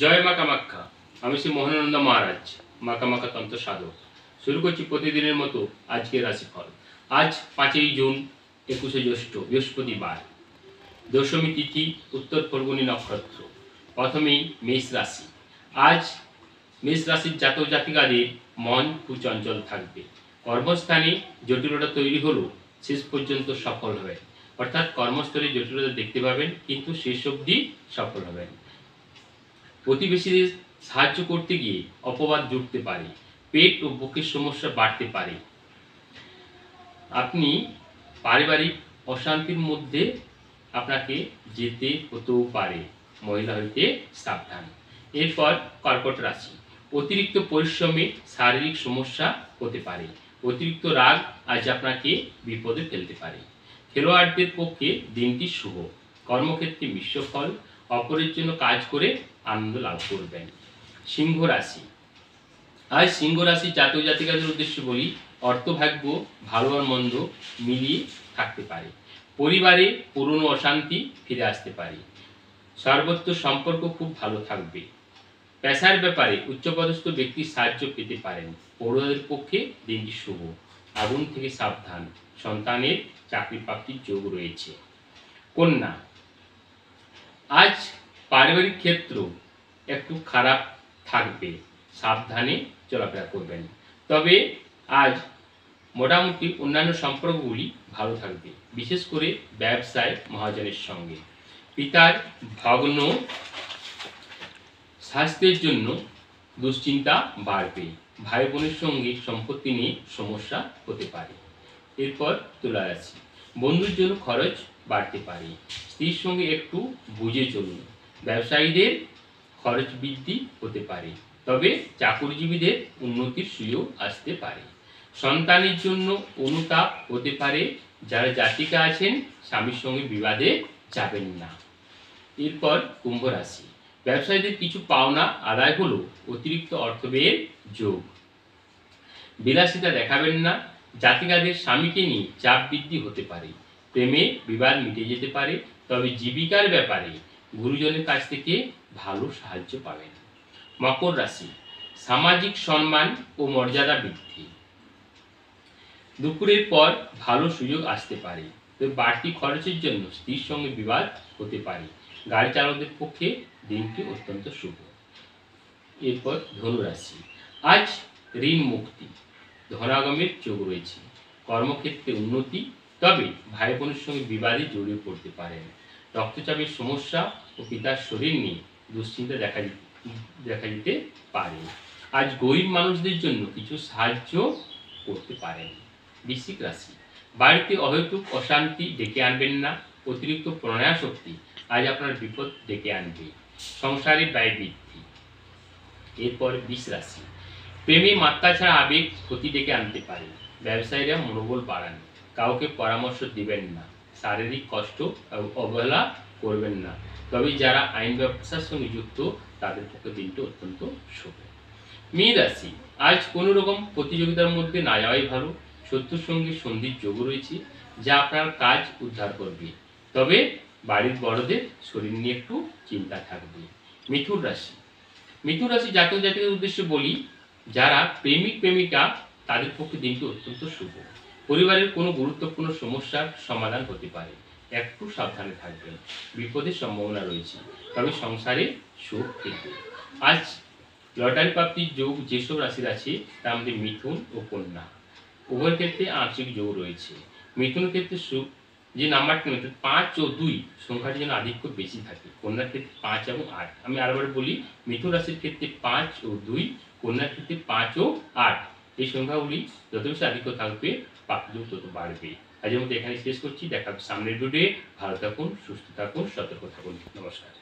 জয় মা কামাখ্যা। আমি শ্রী মোহনানন্দ মহারাজ, মা কামাখ্যা তন্ত্র সাধক। শুরু করছি প্রতিদিনের মতো আজকের রাশিফল। আজ 5ই জুন 21শে জ্যৈষ্ঠ, বৃহস্পতিবার, দশমী তিথি, উত্তর ফল্গুনী নক্ষত্র। প্রথমেই মেষ রাশি। আজ মেষ রাশির জাতক জাতিকাদের মন কুচঞ্চল থাকবে। কর্মস্থানে জটিলতা তৈরি হলেও শেষ পর্যন্ত সফল হবেন, অর্থাৎ কর্মস্থলে জটিলতা দেখতে পাবেন কিন্তু শেষ অবধি সফল হবেন। প্রতিবেশীদের সাহায্য করতে গিয়ে অপবাদ জুটতে পারে, পেট ও বুকের সমস্যা বাড়তে পারে। আপনি পারিবারিক অশান্তির মধ্যে আপনাকে যেতে হতেও পারে, মহিলা হইতে সাবধান। এরপর কর্কট রাশি। অতিরিক্ত পরিশ্রমে শারীরিক সমস্যা হতে পারে। অতিরিক্ত রাগ আজ আপনাকে বিপদে ফেলতে পারে। খেলোয়াড়দের পক্ষে দিনটি শুভ। কর্মক্ষেত্রে মিশ্র ফল। অপরের জন্য কাজ করে আনন্দ লাভ করবেন। সিংহ রাশি। আজ সিংহ রাশির জাতক জাতিকাদের উদ্দেশ্যে বলি, অর্থভাগ্য ভালো আর মন্দ মিলিয়ে থাকতে পারে। পরিবারে পুরনো অশান্তি ফিরে আসতে পারে। সর্বত্র সম্পর্ক খুব ভালো থাকবে। পেশার ব্যাপারে উচ্চপদস্থ ব্যক্তির সাহায্য পেতে পারেন। পড়ুয়াদের পক্ষে দিনটি শুভ। আগুন থেকে সাবধান। সন্তানের চাকরি প্রাপ্তির যোগ রয়েছে। কন্যা। আজ পারিবারিক ক্ষেত্র একটু খারাপ থাকবে, সাবধানে চলাফেরা করবেন। তবে আজ মোটামুটি অন্যান্য সম্পর্কগুলি ভালো থাকবে, বিশেষ করে ব্যবসায় মহাজনের সঙ্গে। পিতার ভগ্ন স্বাস্থ্যের জন্য দুশ্চিন্তা বাড়বে। ভাই বোনের সঙ্গে সম্পত্তি নিয়ে সমস্যা হতে পারে। এরপর তুলা রাশি। বন্ধুর জন্য খরচ বাড়তে পারে। স্ত্রীর সঙ্গে একটু বুঝে চলুন। ব্যবসায়ীদের খরচ বৃদ্ধি হতে পারে, তবে চাকরিজীবীদের উন্নতির সুযোগ আসতে পারে। সন্তানের জন্য অনুতাপ হতে পারে। যারা জাতিকা আছেন স্বামীর সঙ্গে বিবাদে যাবেন না। এরপর কুম্ভ রাশি। ব্যবসায়ীদের কিছু পাওনা আদায় হলেও অতিরিক্ত অর্থ ব্যয়ের যোগ। বিলাসিতা দেখাবেন না। জাতিকাদের স্বামীকে নিয়ে চাপ বৃদ্ধি হতে পারে। প্রেমে বিবাদ মিটে যেতে পারে, তবে জীবিকার ব্যাপারে গুরুজনের কাছ থেকে ভালো সাহায্য পাবেন। মকর রাশি। সামাজিক সম্মান ও মর্যাদা বৃদ্ধি। দুপুরের পর ভালো সুযোগ আসতে পারে, তবে বাড়তি খরচের জন্য স্ত্রীর সঙ্গে বিবাদ হতে পারে। গাড়ি চালকদের পক্ষে দিনটি অত্যন্ত শুভ। এরপর ধনুরাশি। আজ ঋণ মুক্তি, ধনাগমের যোগ রয়েছে। কর্মক্ষেত্রে উন্নতি, তবে ভাই বোনের সঙ্গে বিবাদে জড়িয়ে পড়তে পারেন। রক্তচাপের সমস্যা ও পিতার শরীর নিয়ে দুশ্চিন্তা দেখা দিতে পারে। আজ গরিব মানুষদের জন্য কিছু সাহায্য করতে পারেন। বৃশ্চিক রাশি। বাড়িতে অহেতুক অশান্তি ডেকে আনবেন না। অতিরিক্ত প্রণয়াসক্তি আজ আপনার বিপদ ডেকে আনবে। সংসারে ব্যয় বৃদ্ধি। এরপর বৃষ রাশি। প্রেমে মাত্রা ছাড়া আবেগ ক্ষতি ডেকে আনতে পারে। ব্যবসায়ীরা মনোবল বাড়ান। কাউকে পরামর্শ দিবেন না। শারীরিক কষ্ট অবহেলা করবেন না, তবে যারা আইন ব্যবসার সঙ্গে যুক্ত তাদের পক্ষে দিনটি অত্যন্ত শুভ। মীন রাশি। আজ কোনো রকম প্রতিযোগিতার মধ্যে না যাওয়াই ভালো। শত্রুর সঙ্গে সন্ধির যোগ রয়েছে, যা আপনার কাজ উদ্ধার করবে, তবে বাড়ির বড়দের শরীর নিয়ে একটু চিন্তা থাকবে। মিথুন রাশি। মিথুন রাশি জাতক জাতিকাদের উদ্দেশ্যে বলি, যারা প্রেমিক প্রেমিকা তাদের পক্ষে দিনটি অত্যন্ত শুভ। পরিবারের কোনো গুরুত্বপূর্ণ সমস্যার সমাধান হতে পারে, একটু সাবধানে থাকবেন। বিপদের সম্ভাবনা রয়েছে, তবে সংসারে সুখ ফিরবে। আজ লটারি প্রাপ্তির যোগ যেসব রাশির আছে তার মধ্যে মিথুন ও কন্যা উভয় ক্ষেত্রে আংশিক যোগ রয়েছে। মিথুন ক্ষেত্রে সুখ যে নাম্বারটি 5 ও 2 সংখ্যাটি যেন আধিক্য বেশি থাকে। কন্যার ক্ষেত্রে 5 এবং 8। আমি আরেকবার বলি, মিথুন রাশির ক্ষেত্রে 5 ও 2, কন্যার ক্ষেত্রে 5 ও 8। এই সংখ্যাগুলি যত বেশি আধিক্য থাকবে প্রাপ্তিযোগ তত বাড়বে। আজকের মতো এখানে শেষ করছি। দেখা হবে সামনের ভিডিওয়ে। ভালো থাকুন, সুস্থ থাকুন, সতর্ক থাকুন। নমস্কার।